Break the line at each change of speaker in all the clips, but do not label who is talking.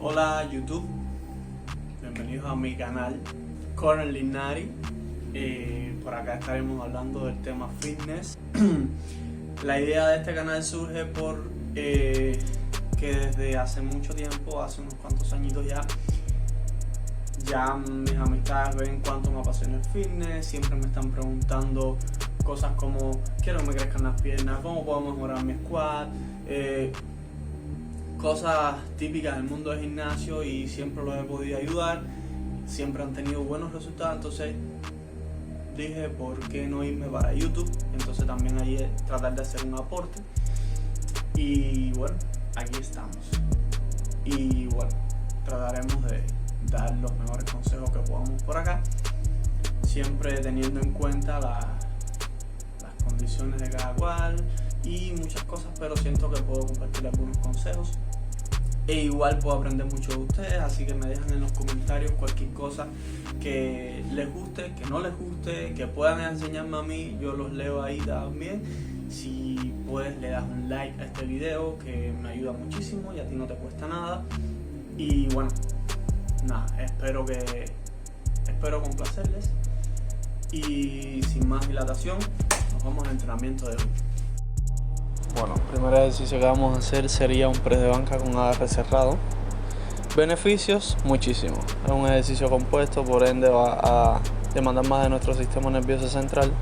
Hola YouTube, bienvenidos a mi canal Currently Nari. Por acá estaremos hablando del tema fitness. La idea de este canal surge por que desde hace mucho tiempo, hace unos cuantos añitos ya mis amistades ven cuánto me apasiona el fitness. Siempre me están preguntando cosas como: quiero que me crezcan las piernas, cómo puedo mejorar mi squat, cosas típicas del mundo del gimnasio, y siempre los he podido ayudar, siempre han tenido buenos resultados. Entonces dije, ¿por qué no irme para YouTube? Entonces también ahí tratar de hacer un aporte, y bueno, aquí estamos. Y bueno, trataremos de dar los mejores consejos que podamos por acá, siempre teniendo en cuenta las condiciones de cada cual y muchas cosas, pero siento que puedo compartir algunos consejos e igual puedo aprender mucho de ustedes. Así que me dejan en los comentarios cualquier cosa que les guste, que no les guste, que puedan enseñarme a mí, yo los leo ahí también. Si puedes, le das un like a este video, que me ayuda muchísimo y a ti no te cuesta nada. Y bueno, nada, espero complacerles, y sin más dilatación nos vamos al entrenamiento de hoy. Bueno, el primer ejercicio que vamos a hacer sería un press de banca con agarre cerrado. Beneficios, muchísimos. Es un ejercicio compuesto, por ende va a demandar más de nuestro sistema nervioso central,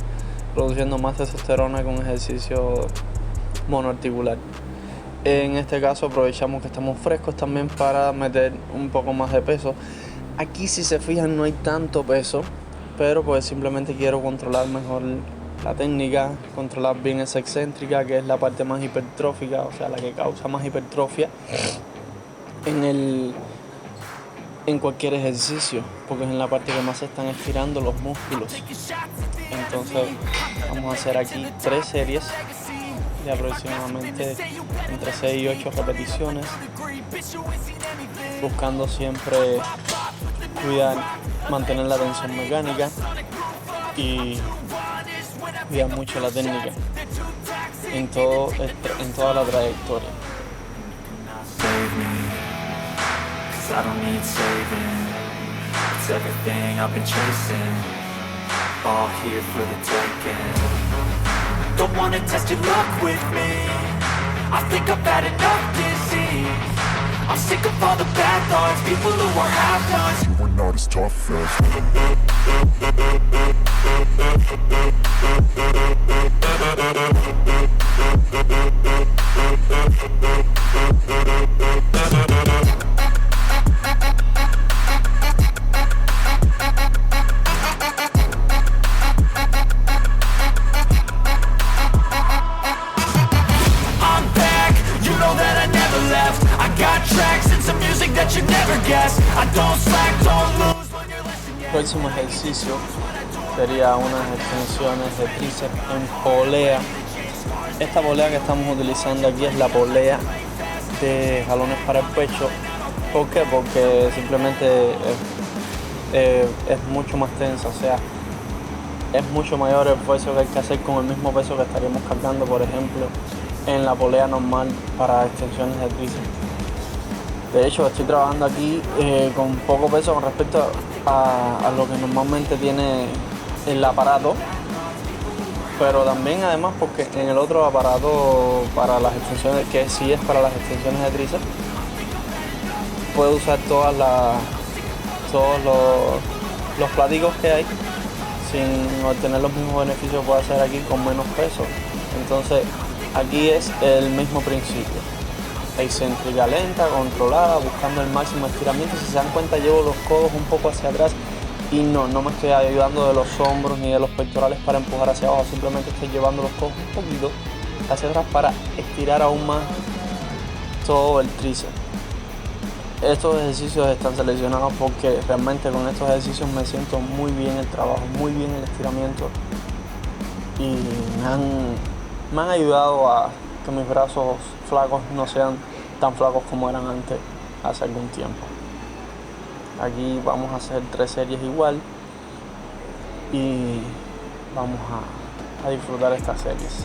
produciendo más testosterona que un ejercicio monoarticular. En este caso aprovechamos que estamos frescos también para meter un poco más de peso. Aquí, si se fijan, no hay tanto peso, pero pues simplemente quiero controlar mejor la técnica, controlar bien esa excéntrica, que es la parte más hipertrófica, o sea, la que causa más hipertrofia en cualquier ejercicio, porque es en la parte que más se están estirando los músculos. Entonces vamos a hacer aquí 3 series de aproximadamente entre 6 y 8 repeticiones, buscando siempre mantener la tensión mecánica y cuidar mucho la técnica en toda la trayectoria.
I don't need saving, it's everything I've been chasing, all here for the taking. Don't wanna test your luck with me, I think I've had enough disease. I'm sick of all the bad thoughts, people who are half-nots. You are not as tough as
El próximo ejercicio sería unas extensiones de tríceps en polea. Esta polea que estamos utilizando aquí es la polea de jalones para el pecho. ¿Por qué? Porque simplemente es mucho más tensa, o sea, es mucho mayor el esfuerzo que hay que hacer con el mismo peso que estaríamos cargando, por ejemplo, en la polea normal para extensiones de tríceps. De hecho, estoy trabajando aquí con poco peso con respecto a lo que normalmente tiene el aparato, pero también además porque en el otro aparato para las extensiones, que sí es para las extensiones de tríceps, puedo usar todos los platicos que hay sin obtener los mismos beneficios que puedo hacer aquí con menos peso. Entonces aquí es el mismo principio. Excéntrica lenta, controlada, buscando el máximo estiramiento. Si se dan cuenta, llevo los codos un poco hacia atrás y no me estoy ayudando de los hombros ni de los pectorales para empujar hacia abajo, simplemente estoy llevando los codos un poquito hacia atrás para estirar aún más todo el tríceps. Estos ejercicios están seleccionados porque realmente con estos ejercicios me siento muy bien el trabajo, muy bien el estiramiento, y me han ayudado a que mis brazos flacos no sean tan flacos como eran antes, hace algún tiempo. Aquí vamos a hacer 3 series igual y vamos a disfrutar estas series.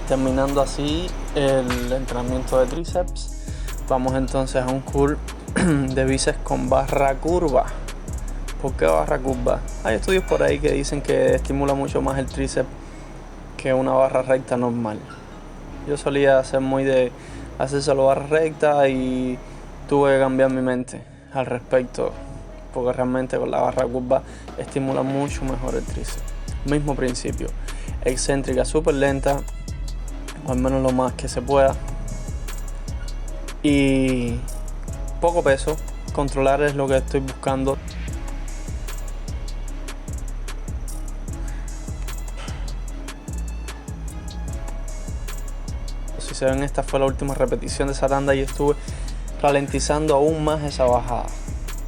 terminando así el entrenamiento de tríceps, vamos entonces a un curl de bíceps con barra curva. ¿Por qué barra curva? Hay estudios por ahí que dicen que estimula mucho más el tríceps que una barra recta normal. Yo solía ser muy de hacer solo barra recta y tuve que cambiar mi mente al respecto, porque realmente con la barra curva estimula mucho mejor el tríceps. Mismo principio, excéntrica súper lenta, o al menos lo más que se pueda, y poco peso. Controlar es lo que estoy buscando. Si se ven, esta fue la última repetición de esa tanda y estuve ralentizando aún más esa bajada.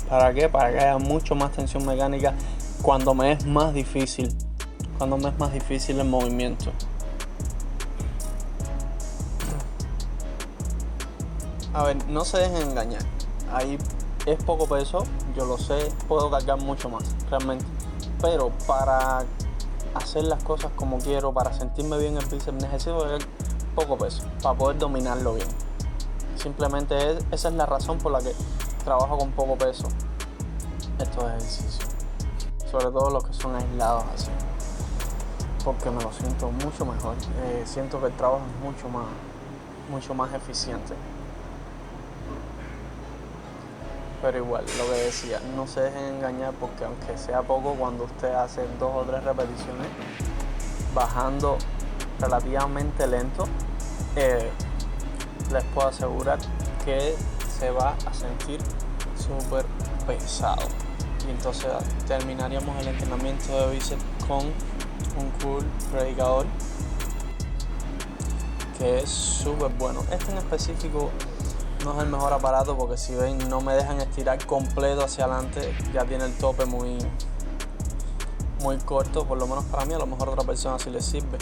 ¿Para qué? Para que haya mucho más tensión mecánica cuando me es más difícil el movimiento. A ver, no se dejen engañar. Ahí es poco peso, yo lo sé, puedo cargar mucho más, realmente. Pero para hacer las cosas como quiero, para sentirme bien el bíceps, necesito cargar poco peso para poder dominarlo bien. Simplemente esa es la razón por la que trabajo con poco peso estos ejercicios, sobre todo los que son aislados así, porque me lo siento mucho mejor. Siento que el trabajo es mucho más eficiente. Pero igual, lo que decía, no se dejen engañar, porque aunque sea poco, cuando usted hace 2 o 3 repeticiones bajando relativamente lento, les puedo asegurar que se va a sentir súper pesado. Y entonces terminaríamos el entrenamiento de bíceps con un curl predicador que es súper bueno. Este en específico no es el mejor aparato, porque si ven, no me dejan estirar completo hacia adelante, ya tiene el tope muy corto, por lo menos para mí. A lo mejor a otra persona sí le sirve,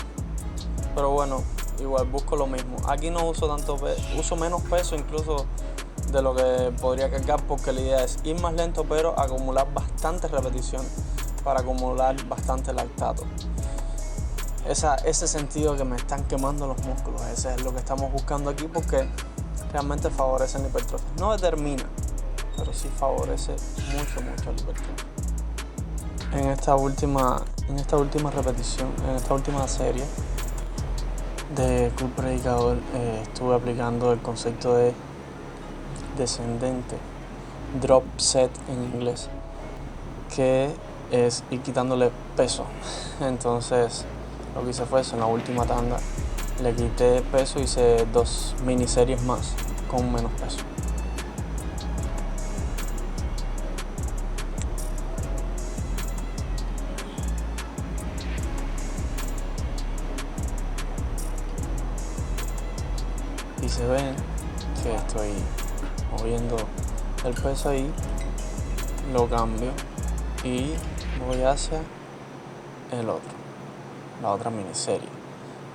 pero bueno, igual busco lo mismo. Aquí no uso tanto peso, uso menos peso incluso de lo que podría cargar, porque la idea es ir más lento pero acumular bastantes repeticiones para acumular bastante lactato. Ese sentido que me están quemando los músculos, ese es lo que estamos buscando aquí, porque realmente favorece la hipertrofia. No determina, pero sí favorece mucho la hipertrofia. En esta última repetición, en esta última serie de curl predicador, estuve aplicando el concepto de descendente, drop set en inglés, que es ir quitándole peso. Entonces lo que hice fue eso. En la última tanda le quité peso, hice 2 miniseries más con menos peso. Y se ven que estoy moviendo el peso ahí, lo cambio y voy hacia la otra miniserie,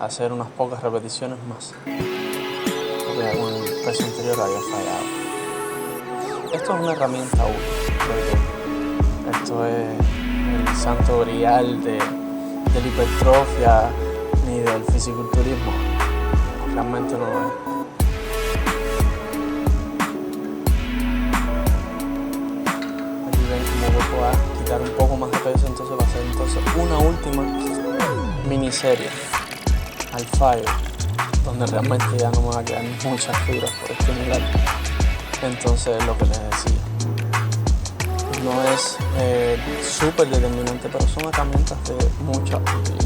a hacer unas pocas repeticiones más, porque con el peso anterior había fallado. Esto es una herramienta útil, porque esto es el santo grial de la hipertrofia ni del fisiculturismo. Realmente no es. Como a quitar un poco más de peso, entonces va a ser una última miniserie al fallo, donde realmente ya no me va a quedar muchas fibras por estimular. Entonces, lo que les decía, no es súper determinante, pero son herramientas de mucha utilidad.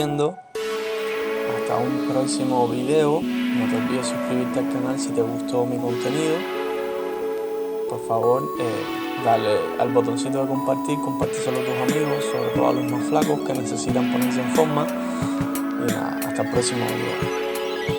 Hasta un próximo video. No te olvides suscribirte al canal si te gustó mi contenido. Por favor, dale al botoncito de compárteselo a tus amigos, sobre todo a los más flacos que necesitan ponerse en forma. Y nada, hasta el próximo video.